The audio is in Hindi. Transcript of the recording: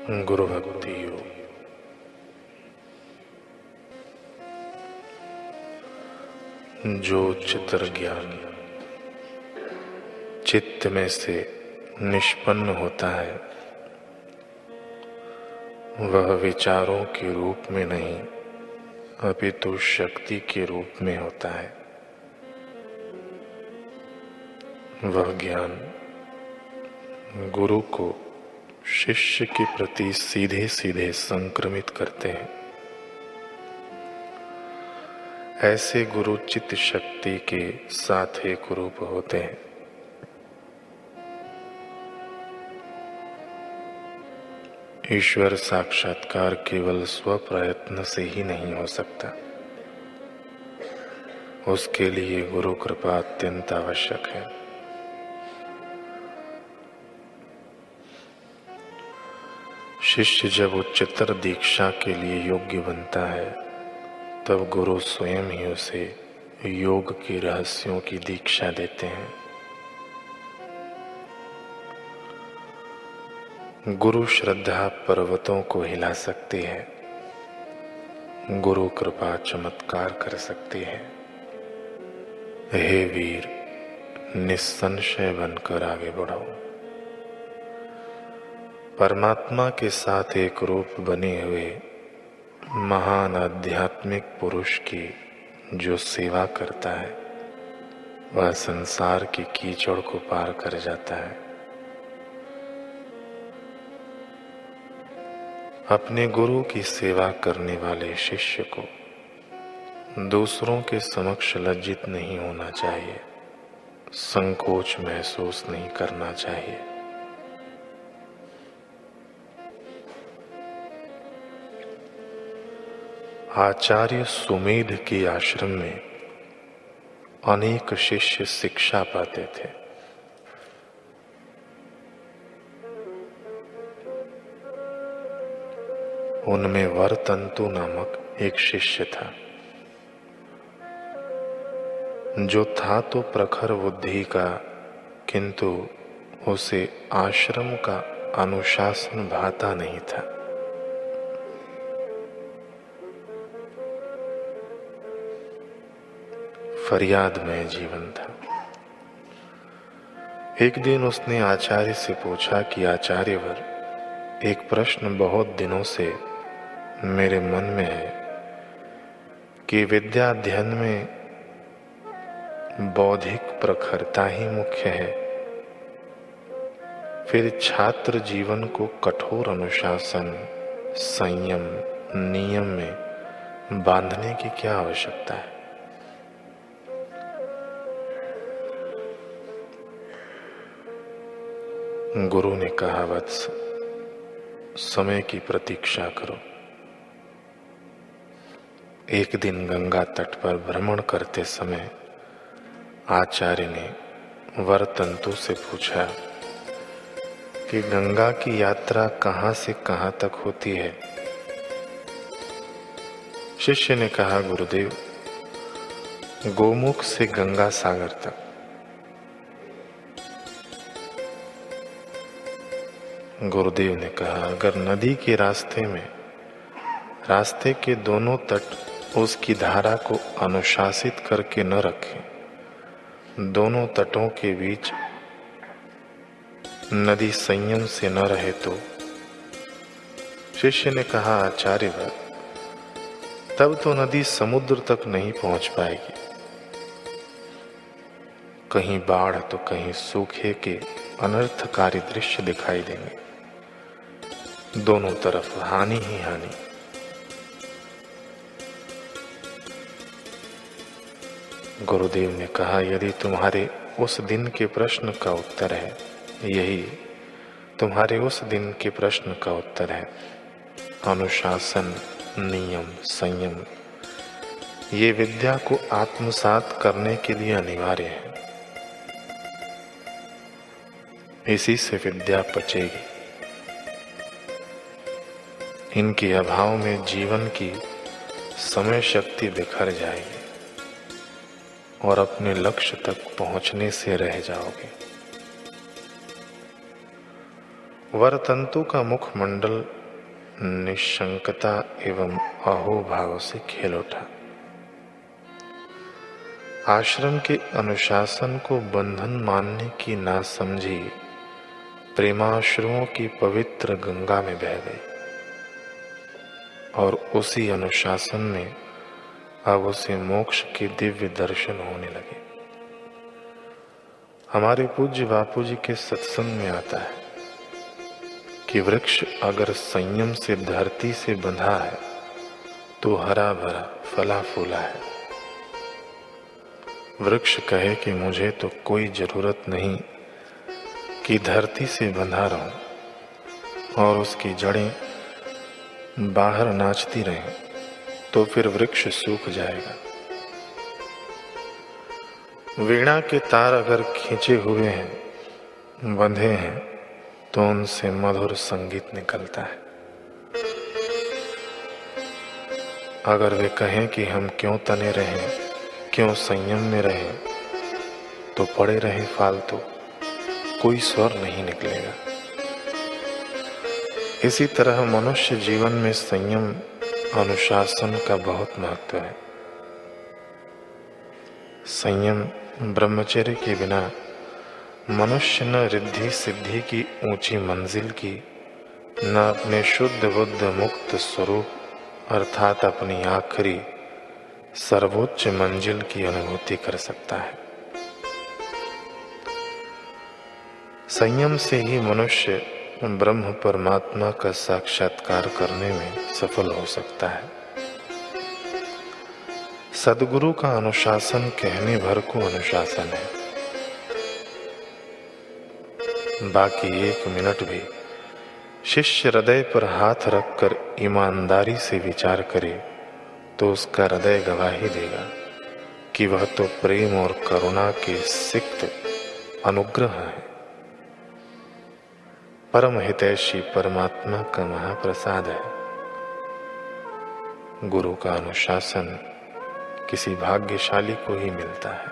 गुरु भक्ति योग। जो उच्चतर ज्ञान चित्त में से निष्पन्न होता है, वह विचारों के रूप में नहीं अपितु शक्ति के रूप में होता है। वह ज्ञान गुरु को शिष्य के प्रति सीधे सीधे संक्रमित करते हैं। ऐसे गुरु चित्त शक्ति के साथ एक रूप होते हैं। ईश्वर साक्षात्कार केवल स्व प्रयत्न से ही नहीं हो सकता, उसके लिए गुरु कृपा अत्यंत आवश्यक है। शिष्य जब उच्चतर दीक्षा के लिए योग्य बनता है, तब गुरु स्वयं ही उसे योग के रहस्यों की दीक्षा देते हैं। गुरु श्रद्धा पर्वतों को हिला सकती है, गुरु कृपा चमत्कार कर सकती है। हे वीर, निस्संशय बनकर आगे बढ़ो। परमात्मा के साथ एक रूप बने हुए महान आध्यात्मिक पुरुष की जो सेवा करता है, वह संसार की कीचड़ को पार कर जाता है। अपने गुरु की सेवा करने वाले शिष्य को दूसरों के समक्ष लज्जित नहीं होना चाहिए, संकोच महसूस नहीं करना चाहिए। आचार्य सुमेध के आश्रम में अनेक शिष्य शिक्षा पाते थे। उनमें वरतंतु नामक एक शिष्य था, जो था तो प्रखर बुद्धि का, किंतु उसे आश्रम का अनुशासन भाता नहीं था। फरियादमय जीवन था। एक दिन उसने आचार्य से पूछा कि आचार्यवर, एक प्रश्न बहुत दिनों से मेरे मन में है कि विद्या अध्ययन में बौद्धिक प्रखरता ही मुख्य है, फिर छात्र जीवन को कठोर अनुशासन, संयम, नियम में बांधने की क्या आवश्यकता है? गुरु ने कहा, वत्स, समय की प्रतीक्षा करो। एक दिन गंगा तट पर भ्रमण करते समय आचार्य ने वरतंतु से पूछा कि गंगा की यात्रा कहाँ से कहाँ तक होती है। शिष्य ने कहा, गुरुदेव, गोमुख से गंगा सागर तक। गुरुदेव ने कहा, अगर नदी के रास्ते के दोनों तट उसकी धारा को अनुशासित करके न रखें, दोनों तटों के बीच नदी संयम से न रहे तो? शिष्य ने कहा, आचार्यवर, तब तो नदी समुद्र तक नहीं पहुंच पाएगी। कहीं बाढ़ तो कहीं सूखे के अनर्थकारी दृश्य दिखाई देंगे, दोनों तरफ हानि ही हानि। गुरुदेव ने कहा, यदि तुम्हारे उस दिन के प्रश्न का उत्तर है, यही तुम्हारे उस दिन के प्रश्न का उत्तर है, अनुशासन, नियम, संयम, ये विद्या को आत्मसात करने के लिए अनिवार्य है। इसी से विद्या पचेगी। इनके अभाव में जीवन की समय शक्ति बिखर जाएगी और अपने लक्ष्य तक पहुंचने से रह जाओगे। वरतंतु का मुखमंडल निशंकता एवं अहोभाव से खेल उठा। आश्रम के अनुशासन को बंधन मानने की नासमझी प्रेमाश्रुओं की पवित्र गंगा में बह गई और उसी अनुशासन में अब उसे मोक्ष के दिव्य दर्शन होने लगे। हमारे पूज्य बापू जी के सत्संग में आता है कि वृक्ष अगर संयम से धरती से बंधा है तो हरा भरा फला फूला है। वृक्ष कहे कि मुझे तो कोई जरूरत नहीं कि धरती से बंधा रहूं और उसकी जड़ें बाहर नाचती रहें, तो फिर वृक्ष सूख जाएगा। वीणा के तार अगर खींचे हुए हैं, बंधे हैं, तो उनसे मधुर संगीत निकलता है। अगर वे कहें कि हम क्यों तने रहें, क्यों संयम में रहें, तो पड़े रहें फालतू, कोई स्वर नहीं निकलेगा। इसी तरह मनुष्य जीवन में संयम अनुशासन का बहुत महत्व है। संयम ब्रह्मचर्य के बिना मनुष्य न रिद्धि सिद्धि की ऊंची मंजिल की, न अपने शुद्ध बुद्ध मुक्त स्वरूप अर्थात अपनी आखिरी सर्वोच्च मंजिल की अनुभूति कर सकता है। संयम से ही मनुष्य ब्रह्म परमात्मा का साक्षात्कार करने में सफल हो सकता है। सद्गुरु का अनुशासन कहने भर को अनुशासन है। बाकी 1 मिनट भी शिष्य हृदय पर हाथ रखकर ईमानदारी से विचार करे तो उसका हृदय गवाही देगा कि वह तो प्रेम और करुणा के सिक्त अनुग्रह है। परम हितैषी परमात्मा का महाप्रसाद है। गुरु का अनुशासन किसी भाग्यशाली को ही मिलता है।